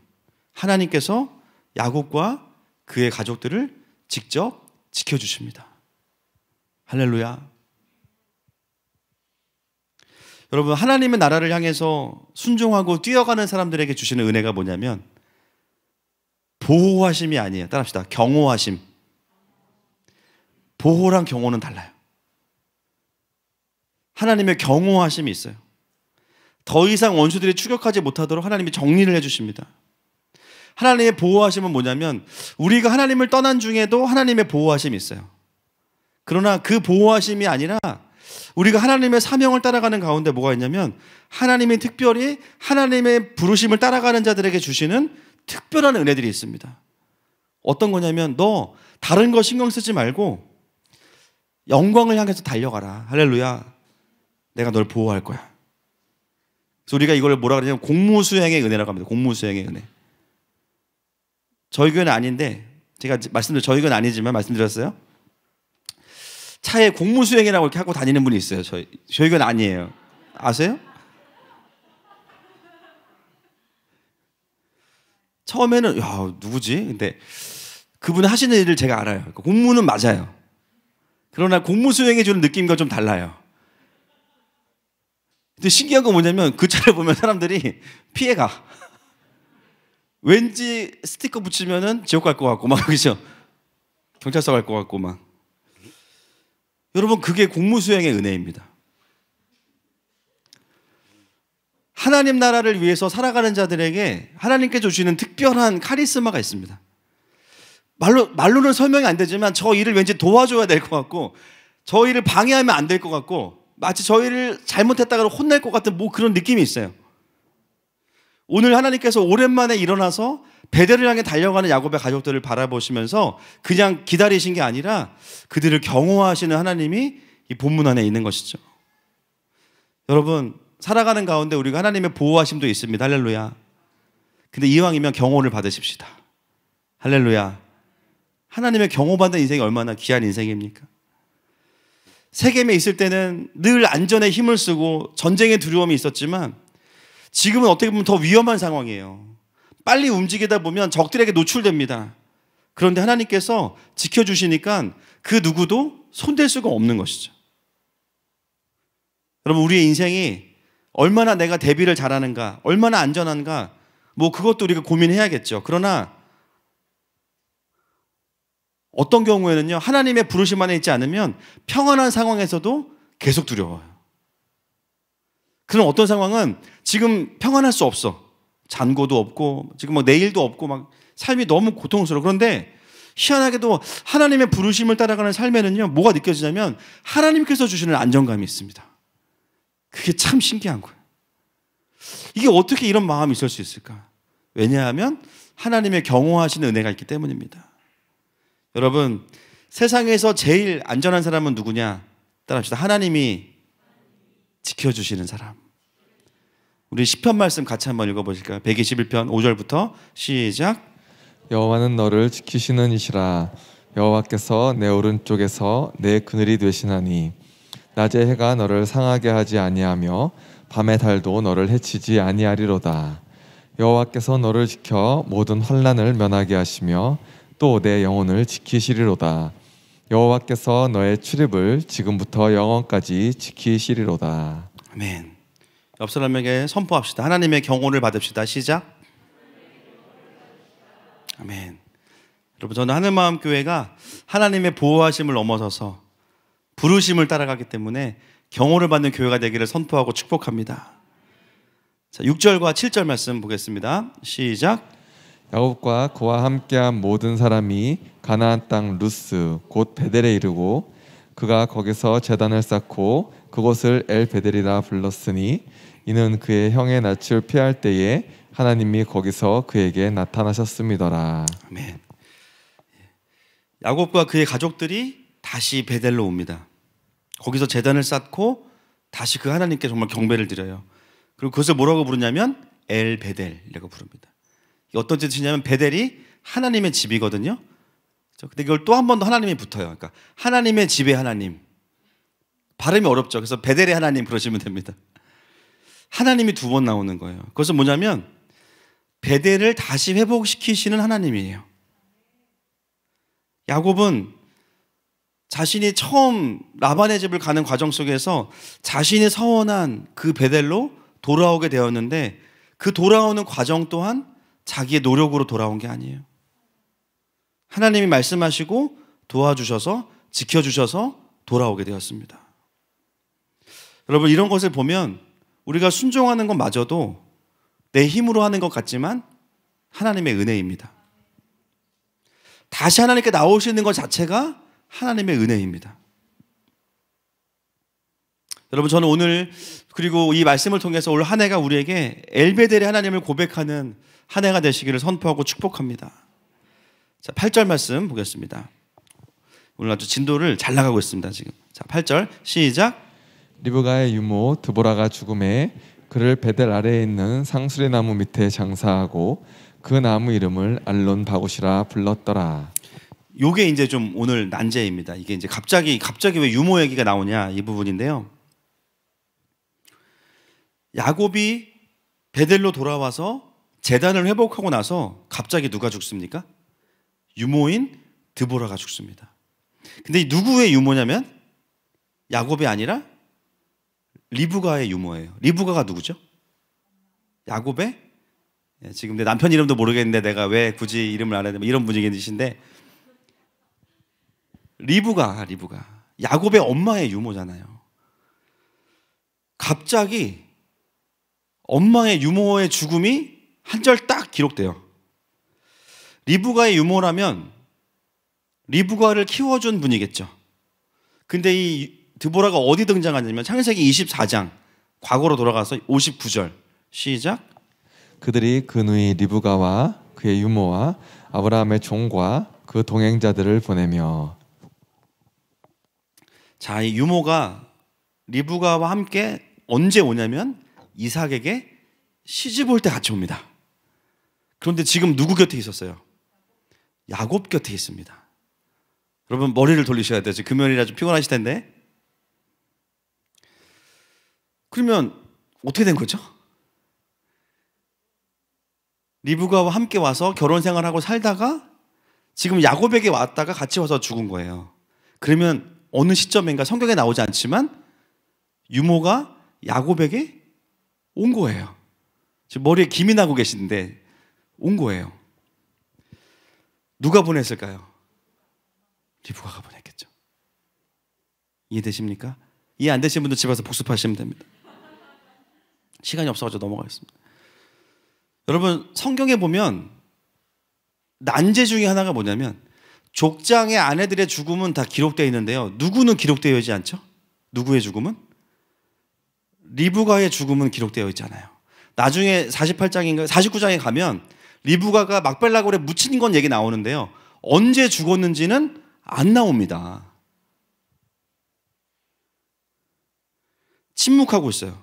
하나님께서 야곱과 그의 가족들을 직접 지켜주십니다. 할렐루야. 여러분, 하나님의 나라를 향해서 순종하고 뛰어가는 사람들에게 주시는 은혜가 뭐냐면 보호하심이 아니에요. 따라합시다. 경호하심. 보호랑 경호는 달라요. 하나님의 경호하심이 있어요. 더 이상 원수들이 추격하지 못하도록 하나님이 정리를 해주십니다. 하나님의 보호하심은 뭐냐면 우리가 하나님을 떠난 중에도 하나님의 보호하심이 있어요. 그러나 그 보호하심이 아니라 우리가 하나님의 사명을 따라가는 가운데 뭐가 있냐면 하나님이 특별히 하나님의 부르심을 따라가는 자들에게 주시는 특별한 은혜들이 있습니다. 어떤 거냐면 너 다른 거 신경 쓰지 말고 영광을 향해서 달려가라. 할렐루야. 내가 널 보호할 거야. 그래서 우리가 이걸 뭐라 그러냐면 공무수행의 은혜라고 합니다. 공무수행의 은혜. 저희 교회는 아닌데 제가 말씀드린 저희 교회는 아니지만 말씀드렸어요. 차에 공무수행이라고 이렇게 하고 다니는 분이 있어요. 저희 교회는 아니에요. 아세요? 처음에는 야 누구지? 근데 그분 하시는 일을 제가 알아요. 공무는 맞아요. 그러나 공무수행해 주는 느낌과 좀 달라요. 근데 신기한 건 뭐냐면 그 차를 보면 사람들이 피해가. 왠지 스티커 붙이면은 지옥 갈 것 같고 막 그죠? 경찰서 갈 것 같고 막. 여러분 그게 공무수행의 은혜입니다. 하나님 나라를 위해서 살아가는 자들에게 하나님께 주시는 특별한 카리스마가 있습니다. 말로는 설명이 안 되지만 저 일을 왠지 도와줘야 될 것 같고 저 일을 방해하면 안 될 것 같고 마치 저 일을 잘못했다가 혼날 것 같은 뭐 그런 느낌이 있어요. 오늘 하나님께서 오랜만에 일어나서 베델을 향해 달려가는 야곱의 가족들을 바라보시면서 그냥 기다리신 게 아니라 그들을 경호하시는 하나님이 이 본문 안에 있는 것이죠. 여러분 살아가는 가운데 우리가 하나님의 보호하심도 있습니다. 할렐루야. 근데 이왕이면 경호를 받으십시다. 할렐루야. 하나님의 경호받는 인생이 얼마나 귀한 인생입니까? 세겜에 있을 때는 늘 안전에 힘을 쓰고 전쟁의 두려움이 있었지만 지금은 어떻게 보면 더 위험한 상황이에요. 빨리 움직이다 보면 적들에게 노출됩니다. 그런데 하나님께서 지켜주시니까 그 누구도 손댈 수가 없는 것이죠. 여러분 우리의 인생이 얼마나 내가 대비를 잘하는가, 얼마나 안전한가, 뭐 그것도 우리가 고민해야겠죠. 그러나 어떤 경우에는요, 하나님의 부르심 안에 있지 않으면 평안한 상황에서도 계속 두려워요. 그런 어떤 상황은 지금 평안할 수 없어. 잔고도 없고, 지금 뭐 내일도 없고, 막 삶이 너무 고통스러워. 그런데 희한하게도 하나님의 부르심을 따라가는 삶에는요, 뭐가 느껴지냐면 하나님께서 주시는 안정감이 있습니다. 그게 참 신기한 거예요. 이게 어떻게 이런 마음이 있을 수 있을까? 왜냐하면 하나님의 경호하시는 은혜가 있기 때문입니다. 여러분, 세상에서 제일 안전한 사람은 누구냐? 따라합시다. 하나님이 지켜주시는 사람. 우리 시편 말씀 같이 한번 읽어보실까요? 121편 5절부터 시작. 여호와는 너를 지키시는 이시라. 여호와께서 내 오른쪽에서 내 그늘이 되시나니 낮에 해가 너를 상하게 하지 아니하며 밤의 달도 너를 해치지 아니하리로다. 여호와께서 너를 지켜 모든 환난을 면하게 하시며 또 내 영혼을 지키시리로다. 여호와께서 너의 출입을 지금부터 영원까지 지키시리로다. 아멘. 옆 사람에게 선포합시다. 하나님의 경호를 받읍시다. 시작. 아멘. 여러분, 저는 하늘마음교회가 하나님의 보호하심을 넘어서서 부르심을 따라가기 때문에 경호를 받는 교회가 되기를 선포하고 축복합니다. 자, 6절과 7절 말씀 보겠습니다. 시작. 야곱과 그와 함께한 모든 사람이 가나안 땅 루스 곧 베델에 이르고 그가 거기서 제단을 쌓고 그곳을 엘베델이라 불렀으니 이는 그의 형의 낯을 피할 때에 하나님이 거기서 그에게 나타나셨음이더라. 아멘. 야곱과 그의 가족들이 다시 베델로 옵니다. 거기서 제단을 쌓고 다시 그 하나님께 정말 경배를 드려요. 그리고 그것을 뭐라고 부르냐면 엘베델이라고 부릅니다. 어떤 뜻이냐면 베델이 하나님의 집이거든요. 근데 이걸 또 한 번 더 하나님이 붙어요. 그러니까 하나님의 집의 하나님. 발음이 어렵죠. 그래서 베델의 하나님 그러시면 됩니다. 하나님이 두 번 나오는 거예요. 그것은 뭐냐면 베델을 다시 회복시키시는 하나님이에요. 야곱은 자신이 처음 라반의 집을 가는 과정 속에서 자신이 서원한 그 베델로 돌아오게 되었는데 그 돌아오는 과정 또한 자기의 노력으로 돌아온 게 아니에요. 하나님이 말씀하시고 도와주셔서 지켜주셔서 돌아오게 되었습니다. 여러분, 이런 것을 보면 우리가 순종하는 것마저도 내 힘으로 하는 것 같지만 하나님의 은혜입니다. 다시 하나님께 나오시는 것 자체가 하나님의 은혜입니다. 여러분, 저는 오늘 그리고 이 말씀을 통해서 올 한 해가 우리에게 엘베델의 하나님을 고백하는 한 해가 되시기를 선포하고 축복합니다. 자, 8절 말씀 보겠습니다. 오늘 아주 진도를 잘 나가고 있습니다. 지금. 자, 8절 시작. 리브가의 유모 드보라가 죽음에 그를 베델 아래에 있는 상수리 나무 밑에 장사하고 그 나무 이름을 알론 바굿이라 불렀더라. 요게 이제 좀 오늘 난제입니다. 이게 이제 갑자기 왜 유모 얘기가 나오냐 이 부분인데요. 야곱이 베델로 돌아와서 제단을 회복하고 나서 갑자기 누가 죽습니까? 유모인 드보라가 죽습니다. 근데 이 누구의 유모냐면 야곱이 아니라 리브가의 유모예요. 리브가가 누구죠? 야곱의, 지금 내 남편 이름도 모르겠는데 내가 왜 굳이 이름을 알아야 되나 이런 분위기이신데, 리브가 야곱의 엄마의 유모잖아요. 갑자기 엄마의 유모의 죽음이 한 절 딱 기록돼요. 리브가의 유모라면 리브가를 키워준 분이겠죠. 근데 이 드보라가 어디 등장하냐면 창세기 24장 과거로 돌아가서 59절 시작. 그들이 그 누이 리브가와 그의 유모와 아브라함의 종과 그 동행자들을 보내며. 자, 이 유모가 리브가와 함께 언제 오냐면 이삭에게 시집 올 때 같이 옵니다. 그런데 지금 누구 곁에 있었어요? 야곱 곁에 있습니다. 여러분 머리를 돌리셔야 돼요. 지금 금요일이라 좀 피곤하실 텐데. 그러면 어떻게 된 거죠? 리브가와 함께 와서 결혼 생활하고 살다가 지금 야곱에게 왔다가 같이 와서 죽은 거예요. 그러면 어느 시점인가 성경에 나오지 않지만 유모가 야곱에게 온 거예요. 지금 머리에 김이 나고 계시는데 온 거예요. 누가 보냈을까요? 리브가가 보냈겠죠. 이해되십니까? 이해 안 되신 분들 집에서 복습하시면 됩니다. 시간이 없어가지고 넘어가겠습니다. 여러분 성경에 보면 난제 중에 하나가 뭐냐면 족장의 아내들의 죽음은 다 기록되어 있는데요. 누구는 기록되어 있지 않죠? 누구의 죽음은? 리브가의 죽음은 기록되어 있잖아요. 나중에 48장인가 49장에 가면 리브가가 막벨라골에 묻힌 건 얘기 나오는데요. 언제 죽었는지는 안 나옵니다. 침묵하고 있어요.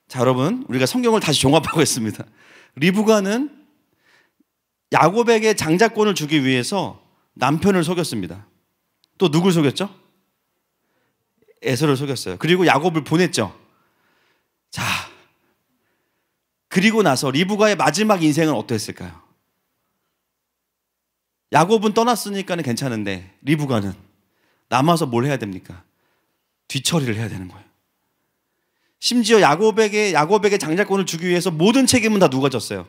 자, 여러분 우리가 성경을 다시 종합하겠습니다. 리브가는 야곱에게 장자권을 주기 위해서 남편을 속였습니다. 또 누굴 속였죠? 에서를 속였어요. 그리고 야곱을 보냈죠. 자, 그리고 나서 리브가의 마지막 인생은 어땠을까요? 야곱은 떠났으니까는 괜찮은데 리브가는 남아서 뭘 해야 됩니까? 뒤처리를 해야 되는 거예요. 심지어 야곱에게 장자권을 주기 위해서 모든 책임은 다 누가 졌어요?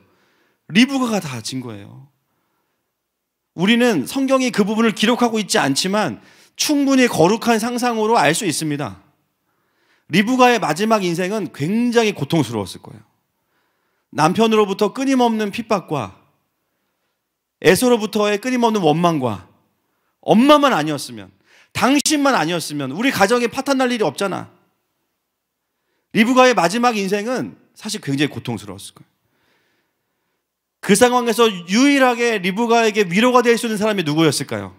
리브가가 다 진 거예요. 우리는 성경이 그 부분을 기록하고 있지 않지만 충분히 거룩한 상상으로 알 수 있습니다. 리브가의 마지막 인생은 굉장히 고통스러웠을 거예요. 남편으로부터 끊임없는 핍박과 에서로부터의 끊임없는 원망과 엄마만 아니었으면, 당신만 아니었으면 우리 가정에 파탄 날 일이 없잖아. 리브가의 마지막 인생은 사실 굉장히 고통스러웠을 거예요. 그 상황에서 유일하게 리브가에게 위로가 될 수 있는 사람이 누구였을까요?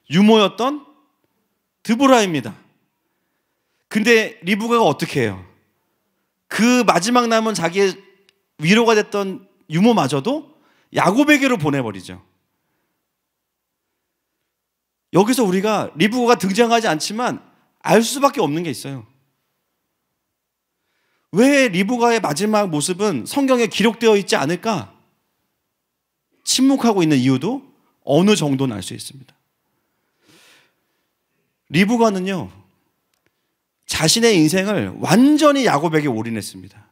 유모였던 드보라입니다. 근데 리브가가 어떻게 해요? 그 마지막 남은 자기의 위로가 됐던 유모마저도 야곱에게로 보내버리죠. 여기서 우리가 리브가가 등장하지 않지만 알 수밖에 없는 게 있어요. 왜 리브가의 마지막 모습은 성경에 기록되어 있지 않을까? 침묵하고 있는 이유도 어느 정도는 알 수 있습니다. 리브가는요, 자신의 인생을 완전히 야곱에게 올인했습니다.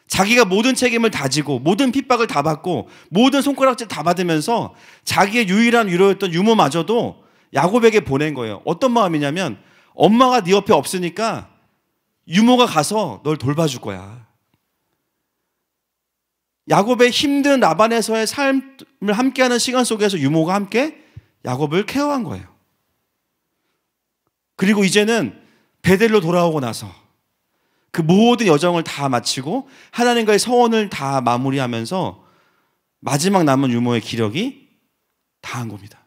자기가 모든 책임을 다 지고 모든 핍박을 다 받고 모든 손가락질 다 받으면서 자기의 유일한 위로였던 유모마저도 야곱에게 보낸 거예요. 어떤 마음이냐면 엄마가 네 옆에 없으니까 유모가 가서 널 돌봐줄 거야. 야곱의 힘든 라반에서의 삶을 함께하는 시간 속에서 유모가 함께 야곱을 케어한 거예요. 그리고 이제는 베델로 돌아오고 나서 그 모든 여정을 다 마치고 하나님과의 서원을 다 마무리하면서 마지막 남은 유모의 기력이 다한 겁니다.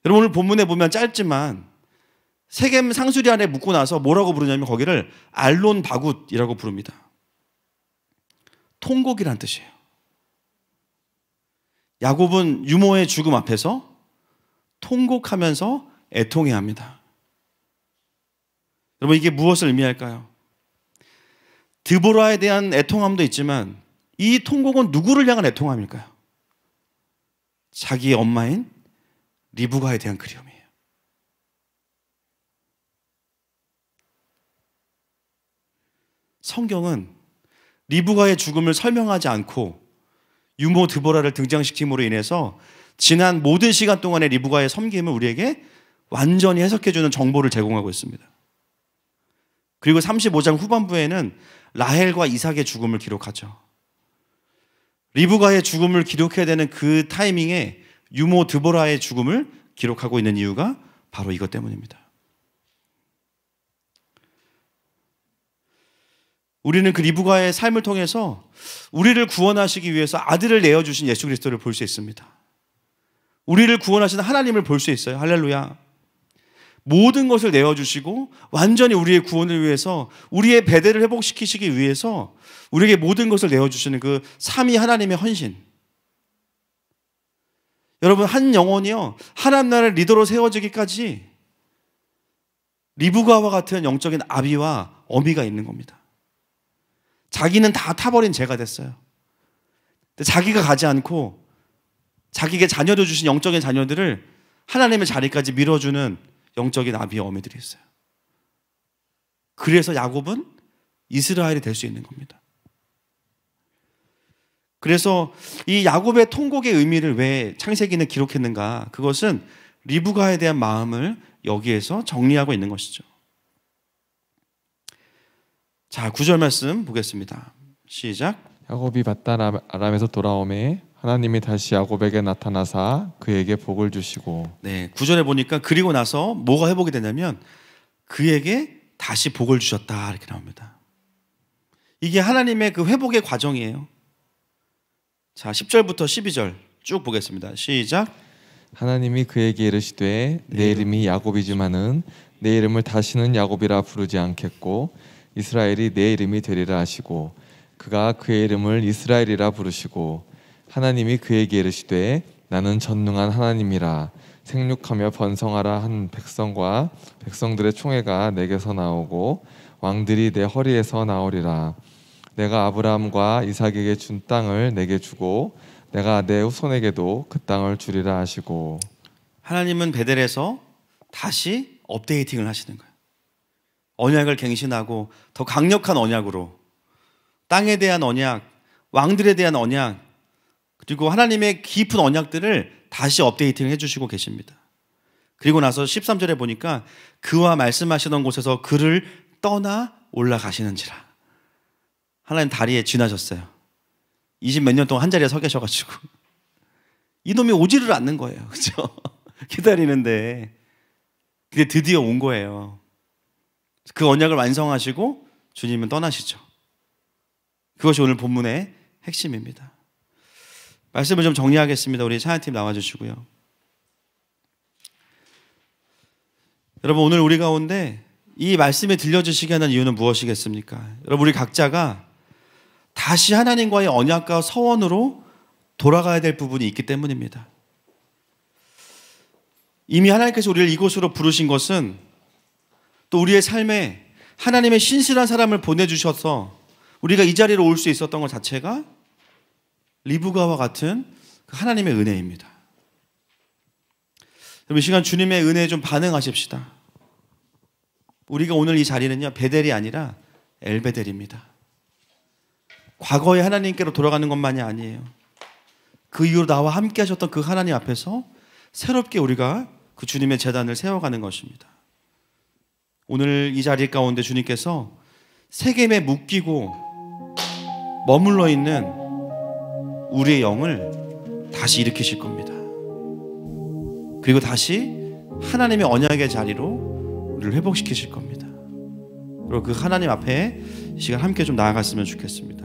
여러분 오늘 본문에 보면 짧지만 세겜 상수리 안에 묻고 나서 뭐라고 부르냐면 거기를 알론 바굿이라고 부릅니다. 통곡이란 뜻이에요. 야곱은 유모의 죽음 앞에서 통곡하면서 애통해야 합니다. 여러분, 이게 무엇을 의미할까요? 드보라에 대한 애통함도 있지만 이 통곡은 누구를 향한 애통함일까요? 자기의 엄마인 리브가에 대한 그리움이에요. 성경은 리브가의 죽음을 설명하지 않고 유모 드보라를 등장시킴으로 인해서 지난 모든 시간 동안의 리브가의 섬김을 우리에게 완전히 해석해주는 정보를 제공하고 있습니다. 그리고 35장 후반부에는 라헬과 이삭의 죽음을 기록하죠. 리브가의 죽음을 기록해야 되는 그 타이밍에 유모 드보라의 죽음을 기록하고 있는 이유가 바로 이것 때문입니다. 우리는 그 리브가의 삶을 통해서 우리를 구원하시기 위해서 아들을 내어주신 예수 그리스도를 볼 수 있습니다. 우리를 구원하시는 하나님을 볼 수 있어요. 할렐루야. 모든 것을 내어주시고 완전히 우리의 구원을 위해서, 우리의 배대를 회복시키시기 위해서 우리에게 모든 것을 내어주시는 그 삼위 하나님의 헌신. 여러분, 한 영혼이요, 하나님 나라의 리더로 세워지기까지 리브가와 같은 영적인 아비와 어미가 있는 겁니다. 자기는 다 타버린 죄가 됐어요. 근데 자기가 가지 않고 자기에게 자녀를 주신 영적인 자녀들을 하나님의 자리까지 밀어주는 영적인 아비와 어미들이 있어요. 그래서 야곱은 이스라엘이 될 수 있는 겁니다. 그래서 이 야곱의 통곡의 의미를 왜 창세기는 기록했는가? 그것은 리브가에 대한 마음을 여기에서 정리하고 있는 것이죠. 자, 9절 말씀 보겠습니다. 시작. 야곱이 밧단 아람에서 돌아오매 하나님이 다시 야곱에게 나타나사 그에게 복을 주시고. 네, 9절에 보니까 그리고 나서 뭐가 회복이 되냐면 그에게 다시 복을 주셨다 이렇게 나옵니다. 이게 하나님의 그 회복의 과정이에요. 자, 10절부터 12절 쭉 보겠습니다. 시작. 하나님이 그에게 이르시되 내 이름이 야곱이지만은 내 이름을 다시는 야곱이라 부르지 않겠고 이스라엘이 내 이름이 되리라 하시고 그가 그의 이름을 이스라엘이라 부르시고 하나님이 그에게 이르시되 나는 전능한 하나님이라 생육하며 번성하라 한 백성과 백성들의 총회가 내게서 나오고 왕들이 내 허리에서 나오리라. 내가 아브라함과 이삭에게 준 땅을 내게 주고 내가 내 후손에게도 그 땅을 주리라 하시고. 하나님은 베델에서 다시 업데이팅을 하시는 거예요. 언약을 갱신하고 더 강력한 언약으로 땅에 대한 언약, 왕들에 대한 언약, 그리고 하나님의 깊은 언약들을 다시 업데이팅을 해주시고 계십니다. 그리고 나서 13절에 보니까 그와 말씀하시던 곳에서 그를 떠나 올라가시는지라. 하나님 다리에 쥐나셨어요. 20몇 년 동안 한 자리에 서 계셔가지고 이놈이 오지를 않는 거예요. 그렇죠? 기다리는데 근데 드디어 온 거예요. 그 언약을 완성하시고 주님은 떠나시죠. 그것이 오늘 본문의 핵심입니다. 말씀을 좀 정리하겠습니다. 우리 찬양팀 나와주시고요. 여러분, 오늘 우리 가운데 이 말씀이 들려주시게 하는 이유는 무엇이겠습니까? 여러분, 우리 각자가 다시 하나님과의 언약과 서원으로 돌아가야 될 부분이 있기 때문입니다. 이미 하나님께서 우리를 이곳으로 부르신 것은 또 우리의 삶에 하나님의 신실한 사람을 보내주셔서 우리가 이 자리로 올 수 있었던 것 자체가 리브가와 같은 하나님의 은혜입니다. 여러분, 이 시간 주님의 은혜에 좀 반응하십시다. 우리가 오늘 이 자리는요, 베델이 아니라 엘베델입니다. 과거의 하나님께로 돌아가는 것만이 아니에요. 그 이후로 나와 함께 하셨던 그 하나님 앞에서 새롭게 우리가 그 주님의 제단을 세워가는 것입니다. 오늘 이 자리 가운데 주님께서 세겜에 묶이고 머물러 있는 우리의 영을 다시 일으키실 겁니다. 그리고 다시 하나님의 언약의 자리로 우리를 회복시키실 겁니다. 그리고 그 하나님 앞에 이 시간 함께 좀 나아갔으면 좋겠습니다.